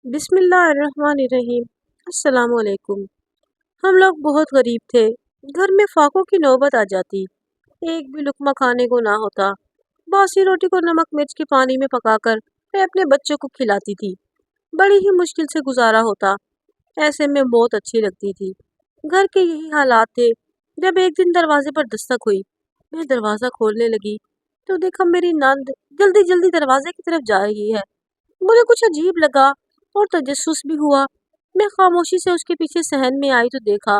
بسم اللہ الرحمن الرحیم۔ السلام علیکم۔ ہم لوگ بہت غریب تھے، گھر میں فاقوں کی نوبت آ جاتی، ایک بھی لقمہ کھانے کو نہ ہوتا۔ باسی روٹی کو نمک مرچ کے پانی میں پکا کر میں اپنے بچوں کو کھلاتی تھی، بڑی ہی مشکل سے گزارا ہوتا۔ ایسے میں موت اچھی لگتی تھی۔ گھر کے یہی حالات تھے جب ایک دن دروازے پر دستک ہوئی۔ میں دروازہ کھولنے لگی تو دیکھا میری نند جلدی جلدی دروازے کی طرف جا رہی ہے۔ مجھے کچھ عجیب لگا اور تجسس بھی ہوا۔ میں خاموشی سے اس کے پیچھے صحن میں آئی تو دیکھا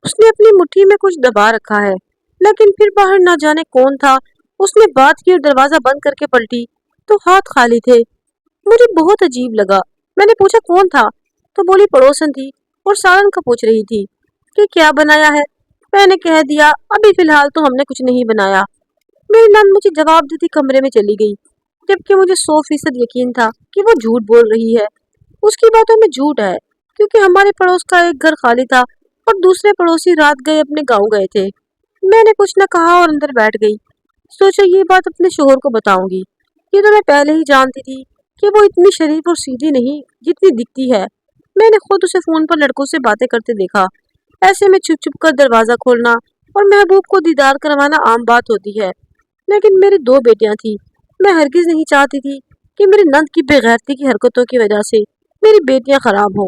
اس نے اپنی مٹھی میں کچھ دبا رکھا ہے، لیکن پھر باہر نہ جانے کون تھا۔ اس نے بات کی اور دروازہ بند کر کے پلٹی تو ہاتھ خالی تھے۔ مجھے بہت عجیب لگا۔ میں نے پوچھا کون تھا تو بولی پڑوسن تھی اور سالن کا پوچھ رہی تھی کہ کیا بنایا ہے۔ میں نے کہہ دیا ابھی فی الحال تو ہم نے کچھ نہیں بنایا۔ میری نند مجھے جواب دیتی کمرے میں چلی گئی، جبکہ مجھے 100% یقین تھا کہ وہ جھوٹ بول رہی ہے۔ اس کی باتوں میں جھوٹ ہے، کیونکہ ہمارے پڑوس کا ایک گھر خالی تھا اور دوسرے پڑوسی رات گئے اپنے گاؤں گئے تھے۔ میں نے کچھ نہ کہا اور اندر بیٹھ گئی۔ سوچا یہ بات اپنے شوہر کو بتاؤں گی، یہ تو میں پہلے ہی جانتی تھی کہ وہ اتنی شریف اور سیدھی نہیں جتنی دکھتی ہے۔ میں نے خود اسے فون پر لڑکوں سے باتیں کرتے دیکھا۔ ایسے میں چھپ چھپ کر دروازہ کھولنا اور محبوب کو دیدار کروانا عام بات ہوتی ہے، لیکن میری 2 بیٹیاں تھیں۔ میں ہرگز نہیں چاہتی تھی کہ میری نند کی بے غیرتی کی حرکتوں کی وجہ سے میری بیٹیاں خراب ہوں،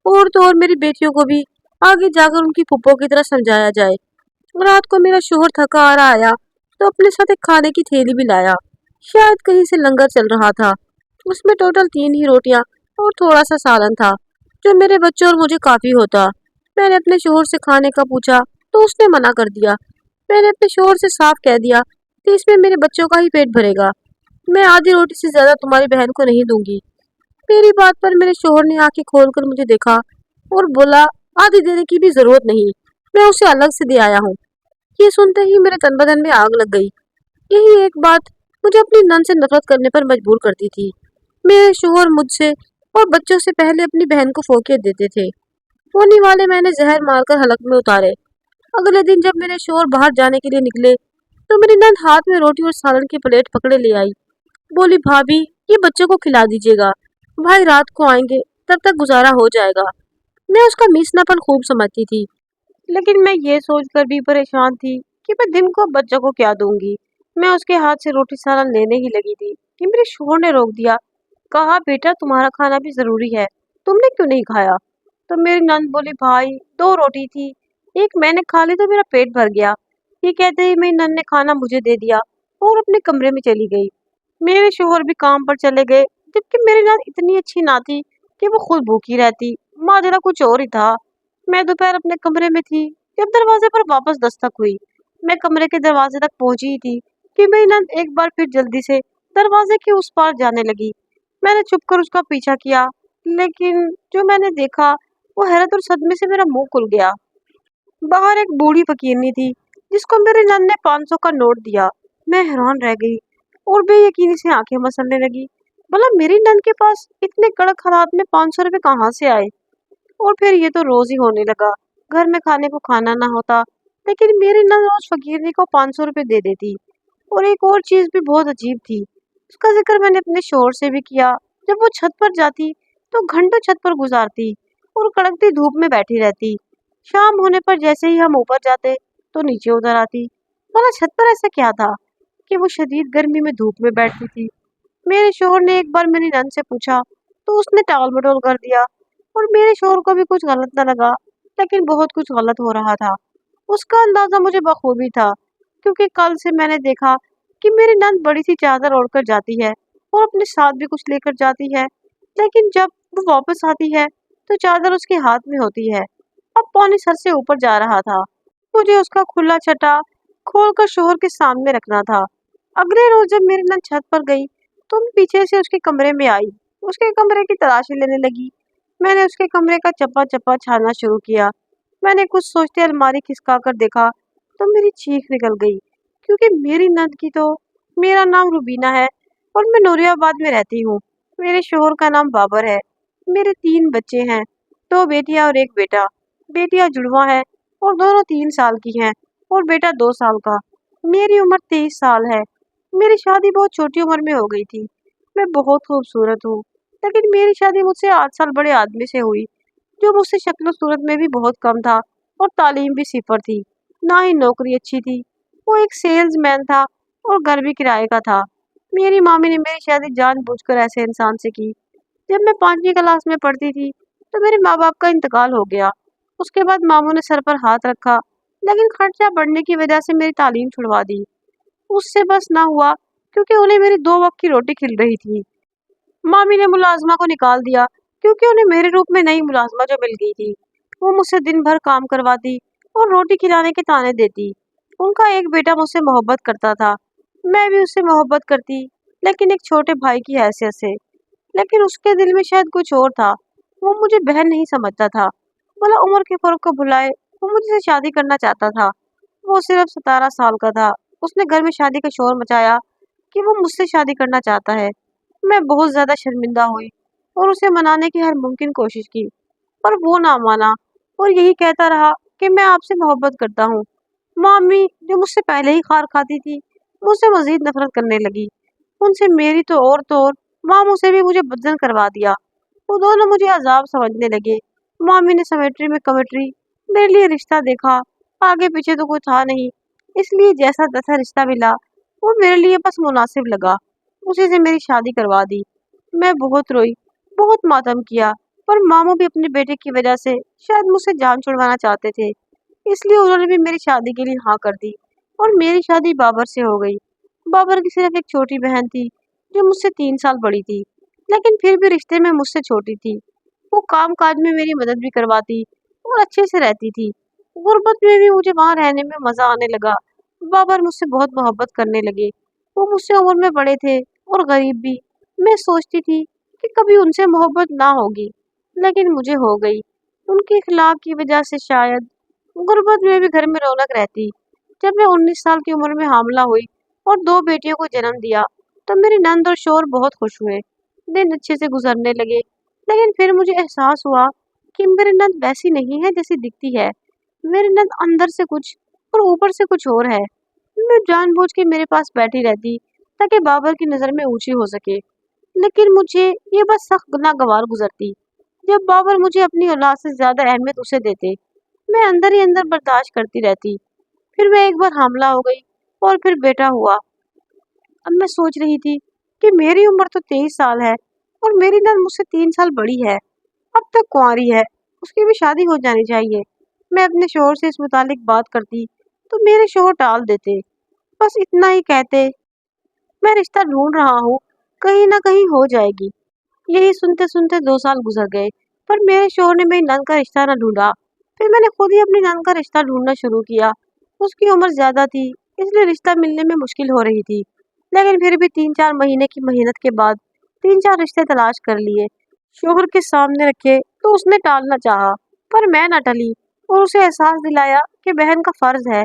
اور تو اور میری بیٹیوں کو بھی آگے جا کر ان کی پھپھو کی طرح سمجھایا جائے۔ رات کو میرا شوہر تھکا آ رہا آیا تو اپنے ساتھ ایک کھانے کی تھیلی بھی لایا، شاید کہیں سے لنگر چل رہا تھا۔ اس میں ٹوٹل 3 ہی روٹیاں اور تھوڑا سا سالن تھا، جو میرے بچوں اور مجھے کافی ہوتا۔ میں نے اپنے شوہر سے کھانے کا پوچھا تو اس نے منع کر دیا۔ میں نے اپنے شوہر سے صاف کہہ دیا کہ اس میں میرے بچوں کا ہی پیٹ بھرے گا، میں آدھی روٹی سے زیادہ تمہاری بہن کو نہیں دوں گی۔ میری بات پر میرے شوہر نے آنکھیں کھول کر مجھے دیکھا اور بولا آدھی دینے کی بھی ضرورت نہیں، میں اسے الگ سے دے آیا ہوں۔ یہ سنتے ہی میرے تن بدن میں آگ لگ گئی۔ یہی ایک بات مجھے اپنی نند سے نفرت کرنے پر مجبور کرتی تھی۔ میرے شوہر مجھ سے اور بچوں سے پہلے اپنی بہن کو فوقیت دیتے تھے۔ ہونے والے میں نے زہر مار کر حلق میں اتارے۔ اگلے دن جب میرے شوہر باہر جانے کے لیے نکلے تو میری نند ہاتھ میں روٹی اور سالن کی پلیٹ پکڑے لے آئی۔ بولی بھابھی یہ بچوں کو کھلا دیجیے گا، بھائی رات کو آئیں گے تب تک گزارا ہو جائے گا۔ میں اس کا میسنا پن خوب سمجھتی تھی، لیکن میں یہ سوچ کر بھی پریشان تھی کہ میں دن کو بچوں کو کیا دوں گی۔ میں اس کے ہاتھ سے روٹی سالن لینے ہی لگی تھی کہ میرے شوہر نے روک دیا۔ کہا بیٹا تمہارا کھانا بھی ضروری ہے، تم نے کیوں نہیں کھایا؟ تو میری نند بولی بھائی 2 روٹی تھی، ایک میں نے کھا لی تو میرا پیٹ بھر گیا۔ یہ کہتے ہی میری نند نے کھانا مجھے دے دیا اور اپنے کمرے میں چلی گئی۔ میرے شوہر بھی کام پر چلے گئے، جبکہ میری نند اتنی اچھی نہ تھی کہ وہ خود بھوکی رہتی، ماجرا کچھ اور ہی تھا۔ میں دوپہر اپنے کمرے میں تھی جب دروازے پر واپس دستک ہوئی۔ میں کمرے کے دروازے تک پہنچی ہی تھی کہ میری نند ایک بار پھر جلدی سے دروازے کے اس پار جانے لگی۔ میں نے چھپ کر اس کا پیچھا کیا، لیکن جو میں نے دیکھا وہ حیرت اور صدمے سے میرا منہ کھل گیا۔ باہر ایک بوڑھی فقیرنی تھی جس کو میری نند نے 500 کا نوٹ دیا۔ میں حیران رہ گئی اور بے یقینی سے آنکھیں مسلنے لگی۔ بھلا میری نند کے پاس اتنے کڑک حالات میں 500 روپے کہاں سے آئے؟ اور پھر یہ تو روز ہی ہونے لگا، گھر میں کھانے کو کھانا نہ ہوتا لیکن میری نند روز فقیرنی کو 500 روپے دے دیتی۔ اور ایک اور چیز بھی بہت عجیب تھی، اس کا ذکر میں نے اپنے شوہر سے بھی کیا۔ جب وہ چھت پر جاتی تو گھنٹوں چھت پر گزارتی اور کڑکتی دھوپ میں بیٹھی رہتی۔ شام ہونے پر جیسے ہی ہم اوپر جاتے تو نیچے اتر آتی۔ بھلا چھت پر ایسا کیا تھا کہ وہ شدید گرمی میں دھوپ میں بیٹھتی تھی؟ میرے شوہر نے ایک بار میری نند سے پوچھا تو اس نے ٹال مٹول کر دیا، اور میرے شوہر کو بھی کچھ غلط نہ لگا، لیکن بہت کچھ غلط ہو رہا تھا۔ اس کا اندازہ مجھے بخوبی تھا، کیونکہ کل سے میں نے دیکھا کہ میری نند بڑی سی چادر اوڑھ کر جاتی ہے اور اپنے ساتھ بھی کچھ لے کر جاتی ہے، لیکن جب وہ واپس آتی ہے تو چادر اس کے ہاتھ میں ہوتی ہے۔ اب پانی سر سے اوپر جا رہا تھا۔ مجھے اس کا کھلا چھٹا کھول کر شوہر کے سامنے رکھنا تھا۔ اگلے روز جب میری نند چھت پر گئی تو میں پیچھے سے اس کے کمرے میں آئی، اس کے کمرے کی تلاشی لینے لگی۔ میں نے اس کے کمرے کا چپا چپا چھاننا شروع کیا۔ میں نے کچھ سوچتے الماری کھسکا کر دیکھا تو میری چیخ نکل گئی، کیونکہ میری نند کی تو میرا نام روبینہ ہے اور میں نوریہ آباد میں رہتی ہوں۔ میرے شوہر کا نام بابر ہے۔ میرے 3 بچے ہیں، 2 بیٹیاں اور 1 بیٹا۔ بیٹیاں جڑواں ہیں اور دونوں 3 سال کی ہیں اور بیٹا 2 سال کا۔ میری عمر 23 سال ہے۔ میری شادی بہت چھوٹی عمر میں ہو گئی تھی۔ میں بہت خوبصورت ہوں، लेकिन मेरी शादी मुझसे 8 साल बड़े आदमी से हुई, जो मुझसे शक्ल सूरत में भी बहुत कम था और तालीम भी सिफर थी। ना ही नौकरी अच्छी थी। वो एक सेल्समैन था और घर भी किराए का था। मेरी मामी ने मेरी शादी जानबूझकर ऐसे इंसान से की। जब मैं 5वीं क्लास में पढ़ती थी, तो मेरे माँ बाप का इंतकाल हो गया। उसके बाद मामू ने सर पर हाथ रखा, लेकिन खर्चा बढ़ने की वजह से मेरी तालीम छुड़वा दी। उससे बस ना हुआ, क्योंकि उन्हें मेरी 2 वक्त की रोटी खिल रही थी। मामी ने मुलाजमा को निकाल दिया, क्योंकि उन्हें मेरे रूप में नई मुलाजमा जो मिल गई थी। वो मुझसे दिन भर काम करवाती और रोटी खिलाने के ताने देती। उनका एक बेटा मुझसे मोहब्बत करता था। मैं भी उससे मोहब्बत करती, लेकिन एक छोटे भाई की हैसियत से। लेकिन उसके दिल में शायद कुछ और था। वो मुझे बहन नहीं समझता था। भला उम्र के फर्क को भुलाए, वो मुझसे शादी करना चाहता था। वो सिर्फ 17 साल का था। उसने घर में शादी का शोर मचाया कि वो मुझसे शादी करना चाहता है। मैं बहुत ज्यादा शर्मिंदा हुई और उसे मनाने की हर मुमकिन कोशिश की, पर वो ना माना और यही कहता रहा कि मैं आपसे मोहब्बत करता हूँ। मामी, जो मुझसे पहले ही खार खाती थी, मुझसे मजीद नफरत करने लगी। उनसे मेरी तो और मामू से भी मुझे बदजन करवा दिया। वो दोनों मुझे अजाब समझने लगे। मामी ने सेमेट्री में कमेट्री मेरे लिए रिश्ता देखा। आगे पीछे तो कोई था नहीं, इसलिए जैसा तैसा रिश्ता मिला, वो मेरे लिए बस मुनासिब लगा। उसी से मेरी शादी करवा दी। मैं बहुत रोई, बहुत मातम किया, पर मामू भी अपने बेटे की वजह से शायद मुझसे जान छुड़वाना चाहते थे, इसलिए उन्होंने भी मेरी शादी के लिए हाँ कर दी और मेरी शादी बाबर से हो गई। बाबर की सिर्फ एक छोटी बहन थी, जो मुझसे 3 साल बड़ी थी, लेकिन फिर भी रिश्ते में मुझसे छोटी थी। वो काम काज में मेरी मदद भी करवाती और अच्छे से रहती थी। गुर्बत में भी मुझे वहां रहने में मजा आने लगा। बाबर मुझसे बहुत मोहब्बत करने लगे। वो मुझसे उम्र में बड़े थे और गरीब भी। मैं सोचती थी कि कभी उनसे मोहब्बत ना होगी, लेकिन मुझे हो गई। उनके इखलाक की वजह से शायद गुर्बत में भी घर में रौनक रहती। जब मैं 19 साल की उम्र में हामला हुई और 2 बेटियों को जन्म दिया, तो मेरी नंद और शोहर बहुत खुश हुए। दिन अच्छे से गुजरने लगे, लेकिन फिर मुझे एहसास हुआ कि मेरी नंद वैसी नहीं है जैसी दिखती है। मेरी नंद अंदर से कुछ और ऊपर से कुछ और है। मैं जानबूझ के मेरे पास बैठी रहती, ताकि बाबर की नजर में ऊंची हो सके, लेकिन मुझे ये बस सख्त नागवार गुजरती। जब बाबर मुझे अपनी औलाद से ज्यादा अहमियत उसे देते, मैं अंदर ही अंदर बर्दाश्त करती रहती। फिर मैं एक बार हामला हो गई और फिर बेटा हुआ। अब मैं सोच रही थी कि मेरी उम्र तो 23 साल है और मेरी नंद मुझसे 3 साल बड़ी है। अब तक कुंवारी है, उसकी भी शादी हो जानी चाहिए। मैं अपने शोहर से इस मुतालिक बात करती, तो मेरे शोहर टाल देते। बस इतना ही कहते, मैं रिश्ता ढूंढ रहा हूँ, कहीं ना कहीं हो जाएगी। यही सुनते सुनते 2 साल गुजर गए, पर मेरे शोहर ने मेरी नंद का रिश्ता न ढूंढा। फिर मैंने खुद ही अपनी नंद का रिश्ता ढूंढना शुरू किया। उसकी उम्र ज्यादा थी, इसलिए रिश्ता मिलने में मुश्किल हो रही थी, लेकिन फिर भी 3-4 महीने की मेहनत के बाद 3-4 रिश्ते तलाश कर लिए। शोहर के सामने रखे तो उसने टालना चाहा, पर मैं न टली और उसे एहसास दिलाया कि बहन का फर्ज है।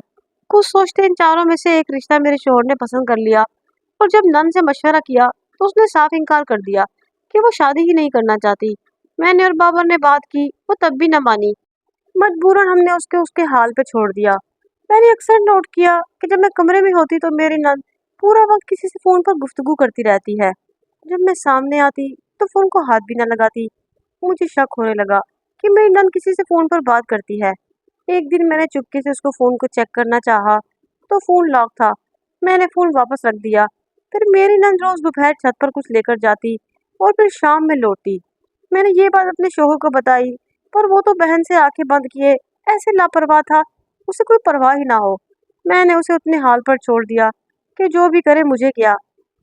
कुछ सोचते इन चारों में से एक रिश्ता मेरे शोहर ने पसंद कर लिया, और जब नंद से मशवरा किया तो उसने साफ इनकार कर दिया कि वो शादी ही नहीं करना चाहती। मैंने और बाबर ने बात की, वो तब भी न मानी। मजबूरन हमने उसके उसके हाल पे छोड़ दिया। मैंने अक्सर नोट किया कि जब मैं कमरे में होती तो मेरी नंद पूरा वक्त किसी से फोन पर गुफ्तगू करती रहती है। जब मैं सामने आती तो फोन को हाथ भी न लगाती। मुझे शक होने लगा कि मेरी नंद किसी से फोन पर बात करती है। एक दिन मैंने चुपके से उसको फोन को चेक करना चाहा, तो फोन लॉक था। मैंने फोन वापस रख दिया। फिर मेरी नंद रोज दोपहर छत पर कुछ लेकर जाती और फिर शाम में लौटती। मैंने ये बात अपने शोहर को बताई, पर वो तो बहन से आंखें बंद किए ऐसे लापरवाह था, उसे कोई परवाह ही ना हो। मैंने उसे अपने हाल पर छोड़ दिया कि जो भी करे मुझे क्या।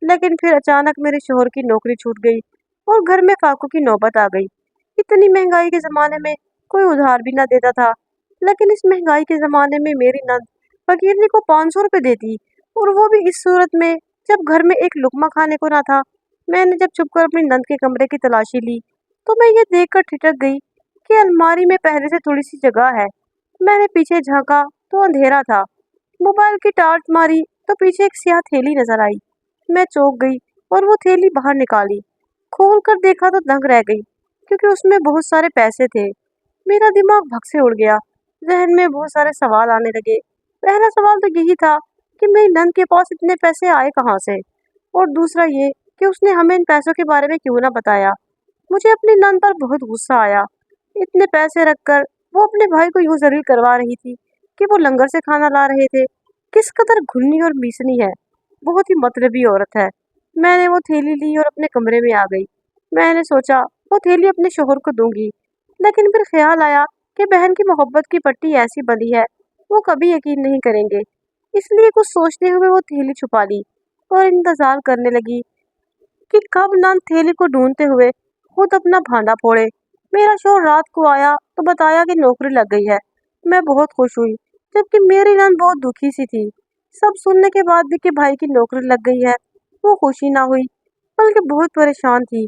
लेकिन फिर अचानक मेरे शोहर की नौकरी छूट गई और घर में फाकों की नौबत आ गई। इतनी महंगाई के जमाने में कोई उधार भी ना देता था, लेकिन इस महंगाई के जमाने में मेरी नंद फकीरनी को 500 रुपये देती, और वो भी इस सूरत में जब घर में एक लुकमा खाने को ना था। मैंने जब छुपकर अपनी नंद के कमरे की तलाशी ली, तो मैं ये देखकर ठिठक गई कि अलमारी में पहले से थोड़ी सी जगह है। मैंने पीछे झांका तो अंधेरा था। मोबाइल की टार्च मारी तो पीछे एक स्याह थैली नजर आई। मैं चौंक गई और वो थैली बाहर निकाली। खोल कर देखा तो दंग रह गई, क्योंकि उसमें बहुत सारे पैसे थे। मेरा दिमाग भग से उड़ गया। जहन में बहुत सारे सवाल आने लगे। पहला सवाल तो यही था कि मेरी नंद के पास इतने पैसे आए कहाँ से, और दूसरा ये कि उसने हमें इन पैसों के बारे में क्यों ना बताया। मुझे अपनी नंद पर बहुत गुस्सा आया। इतने पैसे रखकर वो अपने भाई को यूं जलील करवा रही थी कि वो लंगर से खाना ला रहे थे। किस कदर घुन्नी और मीसनी है, बहुत ही मतलबी औरत है। मैंने वो थैली ली और अपने कमरे में आ गई। मैंने सोचा वो थैली अपने शोहर को दूंगी, लेकिन फिर ख्याल आया कि बहन की मोहब्बत की पट्टी ऐसी बंधी है, वो कभी यकीन नहीं करेंगे। इसलिए कुछ सोचते हुए वो थैली छुपा ली और इंतजार करने लगी कि कब नंद थैली को ढूंढते हुए खुद अपना भांडा फोड़े। मेरा शोहर रात को आया तो बताया कि नौकरी लग गई है। मैं बहुत खुश हुई, जबकि मेरी नंद बहुत दुखी सी थी। सब सुनने के बाद भी कि भाई की नौकरी लग गई है, वो खुशी ना हुई, बल्कि बहुत परेशान थी।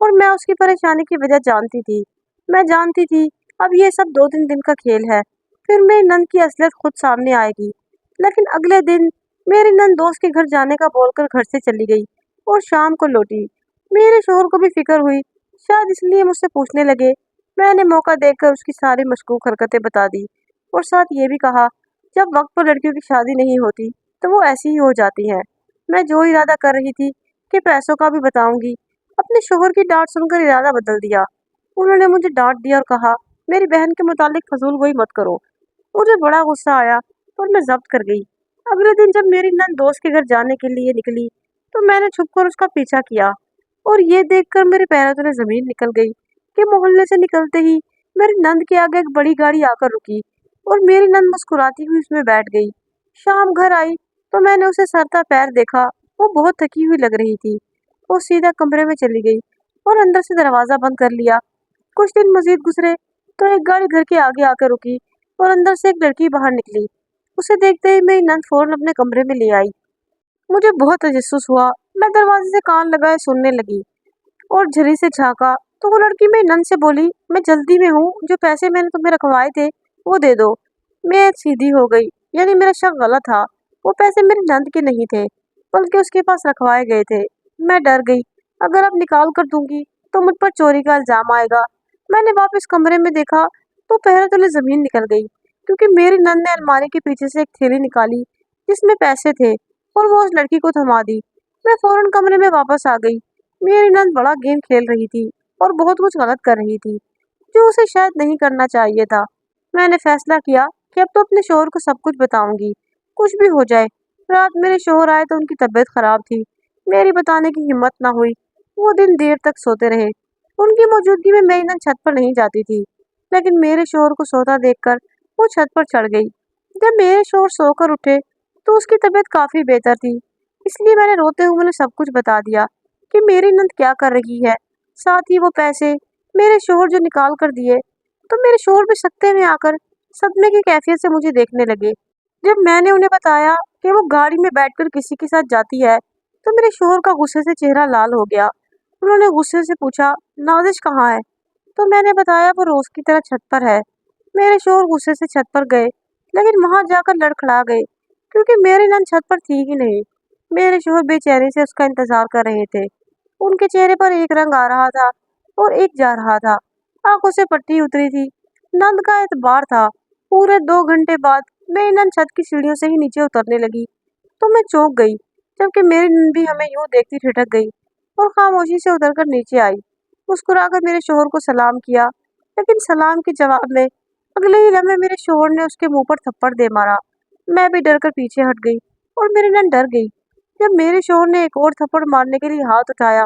और मैं उसकी परेशानी की वजह जानती थी। मैं जानती थी अब ये सब 2-3 दिन का खेल है, फिर मेरी नंद की असलियत खुद सामने आएगी। लेकिन अगले दिन मेरी नंद दोस्त के घर जाने का बोलकर घर से चली गई और शाम को लौटी। मेरे शोहर को भी फिक्र हुई, शायद इसलिए मुझसे पूछने लगे। मैंने मौका देखकर उसकी सारी मशकूक हरकतें बता दी और साथ ये भी कहा, जब वक्त पर लड़कियों की शादी नहीं होती तो वो ऐसी ही हो जाती है। मैं जो इरादा कर रही थी कि पैसों का भी बताऊंगी, अपने शोहर की डांट सुनकर इरादा बदल दिया। उन्होंने मुझे डांट दिया और कहा, मेरी बहन के मुतालिक फजूल गोई मत करो। मुझे बड़ा गुस्सा आया और मैं जब्त कर गई। अगले दिन जब मेरी नंद दोस्त के घर जाने के लिए निकली तो मैंने छुपकर उसका पीछा किया, और ये देखकर मेरे पैरों तले जमीन निकल गई कि मोहल्ले से निकलते ही मेरी नंद के आगे एक बड़ी गाड़ी आकर रुकी और मेरी नंद मुस्कुराती हुई उसमें बैठ गई। शाम घर आई तो मैंने उसे सरता पैर देखा। वो बहुत थकी हुई लग रही थी। वो सीधा कमरे में चली गई और अंदर से दरवाजा बंद कर लिया। कुछ दिन मजीद गुजरे तो एक गाड़ी घर के आगे आकर रुकी और अंदर से एक लड़की बाहर निकली। उसे देखते ही मेरी नंद फौरन अपने कमरे में ले आई। मुझे बहुत तजस्सुस हुआ। मैं दरवाजे से कान लगाए सुनने लगी और झरी से झांका तो वो लड़की मेरी नंद से बोली, मैं जल्दी में हूँ, जो पैसे मैंने तुम्हें रखवाए थे वो दे दो। मैं सीधी हो गई, यानी मेरा शक गलत था। वो पैसे मेरी नंद के नहीं थे, बल्कि उसके पास रखवाए गए थे। मैं डर गई, अगर अब निकाल कर दूंगी तो मुझ पर चोरी का इल्जाम आएगा। मैंने वापस कमरे में देखा तो पैरों तले जमीन निकल गई, क्योंकि मेरी नंद ने अलमारी के पीछे से एक थैली निकाली जिसमें पैसे थे और वो उस लड़की को थमा दी। मैं फौरन कमरे में वापस आ गई। मेरी नंद बड़ा गेम खेल रही थी और बहुत कुछ गलत कर रही थी, जो उसे शायद नहीं करना चाहिए था। मैंने फैसला किया कि अब तो अपने शोहर को सब कुछ बताऊंगी, कुछ भी हो जाए। रात मेरे शोहर आए तो उनकी तबीयत खराब थी। मेरी बताने की हिम्मत ना हुई। वो दिन देर तक सोते रहे। उनकी मौजूदगी में मेरी नंद छत पर नहीं जाती थी, लेकिन मेरे शोहर को सोता देखकर वो छत पर चढ़ गई। जब मेरे शोहर सोकर उठे तो उसकी तबीयत काफी बेहतर थी, इसलिए मैंने रोते हुए उन्हें सब कुछ बता दिया कि मेरी नंद क्या कर रही है। साथ ही वो पैसे मेरे शोहर जो निकाल कर दिए, तो मेरे शोहर भी सकते में आकर सदमे की कैफियत से मुझे देखने लगे। जब मैंने उन्हें बताया कि वो गाड़ी में बैठकर किसी के साथ जाती है, तो मेरे शोहर का गुस्से से चेहरा लाल हो गया। उन्होंने गुस्से से पूछा, नाजिश कहाँ है? तो मैंने बताया वो रोज की तरह छत पर है। मेरे शोहर गुस्से से छत पर गए, लेकिन वहां जाकर लड़खड़ा गए, क्योंकि मेरी नंद छत पर थी ही नहीं। मेरे शोहर बेचैनी से उसका इंतजार कर रहे थे। उनके चेहरे पर एक रंग आ रहा था और एक जा रहा था। आंखों से पट्टी उतरी थी। नंद का एतबार था। पूरे 2 घंटे बाद मेरी नंद छत की सीढ़ियों से ही नीचे उतरने लगी तो मैं चौंक गई, जबकि मेरी नंद भी हमें यूं देखती ठिठक गई और खामोशी से उतरकर नीचे आई। मुस्कुराकर मेरे शोहर को सलाम किया, लेकिन सलाम के जवाब में अगले ही लम्हे मेरे शोहर ने उसके मुंह पर थप्पड़ दे मारा। मैं भी डर कर पीछे हट गई और मेरी नंद डर गई। जब मेरे शोहर ने एक और थप्पड़ मारने के लिए हाथ उठाया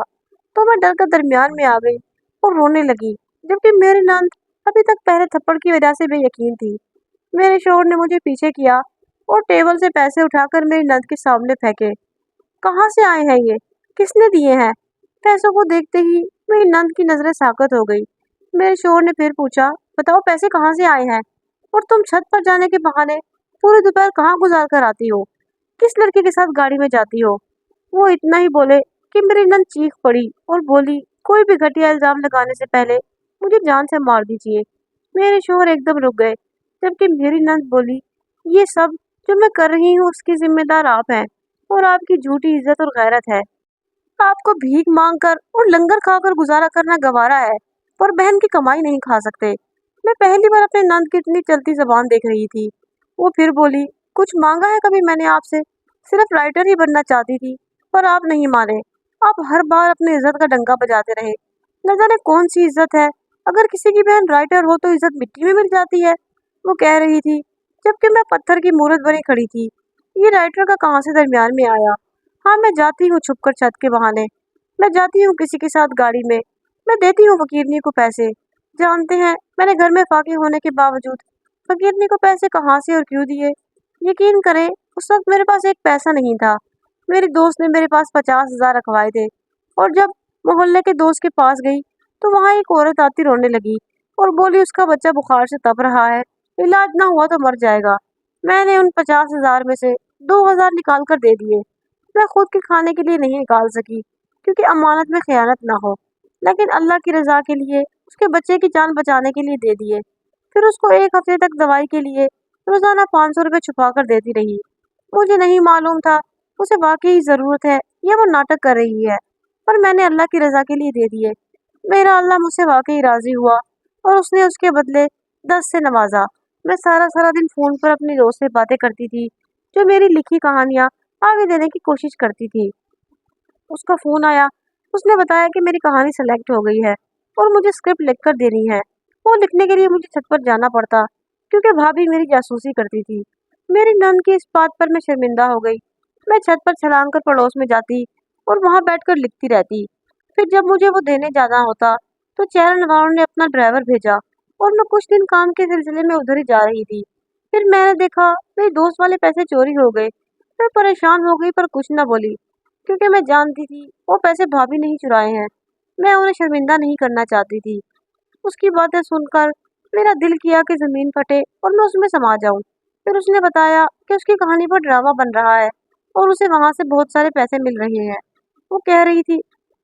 तो मैं डर कर दरमियान में आ गई और रोने लगी, जबकि मेरी नंद अभी तक पहले थप्पड़ की वजह से बेयकीन थी। मेरे शोहर ने मुझे पीछे किया और टेबल से पैसे उठाकर मेरी नंद के सामने फेंके। कहाँ से आए हैं ये? किसने दिए हैं? पैसों को देखते ही मेरी नंद की नजरें साकत हो गई। मेरे शोहर ने फिर पूछा, बताओ पैसे कहाँ से आए हैं? और तुम छत पर जाने के बहाने पूरी दोपहर कहाँ गुजार कर आती हो? किस लड़के के साथ गाड़ी में जाती हो? वो इतना ही बोले कि मेरी नंद चीख पड़ी और बोली, कोई भी घटिया इल्जाम लगाने से पहले मुझे जान से मार दीजिए। मेरे शोहर एकदम रुक गए, जबकि मेरी नंद बोली, ये सब जो मैं कर रही हूँ उसकी जिम्मेदार आप हैं और आपकी झूठी इज्जत और गैरत है। आपको भीख मांग कर और लंगर खाकर गुजारा करना गवारा है, पर बहन की कमाई नहीं खा सकते। मैं पहली बार अपने नंद की इतनी चलती जबान देख रही थी। वो फिर बोली, कुछ मांगा है कभी मैंने आपसे? सिर्फ राइटर ही बनना चाहती थी, पर आप नहीं माने। आप हर बार अपनी इज्जत का डंका बजाते रहे। نہ جانے کون سی عزت ہے، اگر کسی کی بہن رائٹر ہو تو عزت مٹی میں مل جاتی ہے، وہ کہہ رہی تھی، جبکہ میں پتھر کی مورت بنی کھڑی تھی۔ یہ رائٹر کا کہاں سے درمیان میں آیا؟ ہاں میں جاتی ہوں چھپ کر چھت کے بہانے، میں جاتی ہوں کسی کے ساتھ گاڑی میں دیتی ہوں فقیرنی کو پیسے۔ جانتے ہیں میں نے گھر میں فاقے ہونے کے باوجود فقیرنی کو پیسے کہاں سے اور کیوں دیے؟ یقین کریں اس وقت میرے پاس ایک پیسہ نہیں تھا، میری دوست نے میرے پاس 50,000 رکھوائے تھے، اور جب محلے کے دوست کے پاس گئی تو وہاں ایک عورت آتی رونے لگی اور بولی اس کا بچہ بخار سے تپ رہا ہے، علاج نہ ہوا تو مر جائے گا۔ میں نے ان 50,000 میں سے 2,000 نکال کر دے دیے۔ میں خود کے کھانے کے لیے نہیں نکال سکی کیونکہ امانت میں خیانت نہ ہو، لیکن اللہ کی رضا کے لیے اس کے بچے کی جان بچانے کے لیے دے دیے۔ پھر اس کو ایک ہفتے تک دوائی کے لیے روزانہ 500 روپے چھپا کر دیتی رہی۔ مجھے نہیں معلوم تھا اسے واقعی ضرورت ہے یا وہ ناٹک کر رہی ہے، پر میں نے اللہ کی رضا کے لیے دے دیے۔ میرا اللہ مجھ سے واقعی راضی ہوا اور اس نے اس کے بدلے 10 سے نوازا۔ میں سارا دن فون پر اپنی دوست سے باتیں کرتی تھی جو میری لکھی کہانیاں آگے دینے کی کوشش کرتی تھی۔ اس کا فون آیا، اس نے بتایا کہ میری کہانی سلیکٹ ہو گئی ہے اور مجھے اسکرپٹ لکھ کر دینی ہے۔ وہ لکھنے کے لیے مجھے چھت پر جانا پڑتا کیونکہ بھابھی میری جاسوسی کرتی تھی۔ میری نند کی اس بات پر میں شرمندہ ہو گئی۔ میں چھت پر چھلانگ کر پڑوس میں جاتی اور وہاں بیٹھ کر لکھتی رہتی۔ پھر جب مجھے وہ دینے جانا ہوتا تو چیرن والوں نے اپنا ڈرائیور بھیجا اور میں کچھ دن کام کے سلسلے میں ادھر ہی جا رہی تھی۔ پھر میں نے دیکھا میری دوست والے پیسے چوری ہو گئے۔ میں پریشان ہو گئی پر کچھ نہ بولی کیونکہ میں جانتی تھی وہ پیسے بھابھی نہیں چرائے ہیں۔ میں انہیں شرمندہ نہیں کرنا چاہتی تھی۔ اس کی باتیں سن کر میرا دل کیا کہ زمین پھٹے اور میں اس میں سما جاؤں۔ پھر اس نے بتایا کہ اس کی کہانی پر ڈرامہ بن رہا ہے اور اسے وہاں سے بہت سارے پیسے مل رہے ہیں۔ وہ کہہ رہی تھی،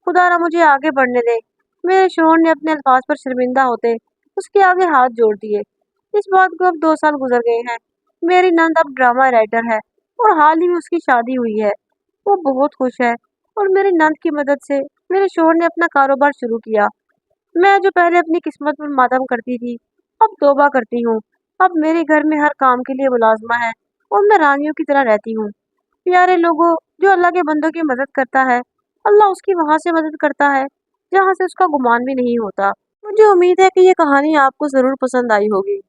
خدا را مجھے آگے بڑھنے دے۔ میرے شوہر نے اپنے الفاظ پر شرمندہ ہوتے اس کے آگے ہاتھ جوڑ دیے۔ اس بات کو اب 2 سال گزر گئے ہیں۔ میری نند اب ڈرامہ رائٹر ہے اور حال ہی میں اس کی شادی ہوئی ہے۔ وہ بہت خوش ہے اور میری نند کی مدد سے میرے شوہر نے اپنا کاروبار شروع کیا۔ میں جو پہلے اپنی قسمت پر ماتم کرتی تھی اب توبہ کرتی ہوں۔ اب میرے گھر میں ہر کام کے لیے ملازمہ ہے اور میں رانیوں کی طرح رہتی ہوں۔ پیارے لوگوں، جو اللہ کے بندوں کی مدد کرتا ہے اللہ اس کی وہاں سے مدد کرتا ہے جہاں سے اس کا گمان بھی نہیں ہوتا۔ مجھے امید ہے کہ یہ کہانی آپ کو ضرور پسند آئی ہوگی۔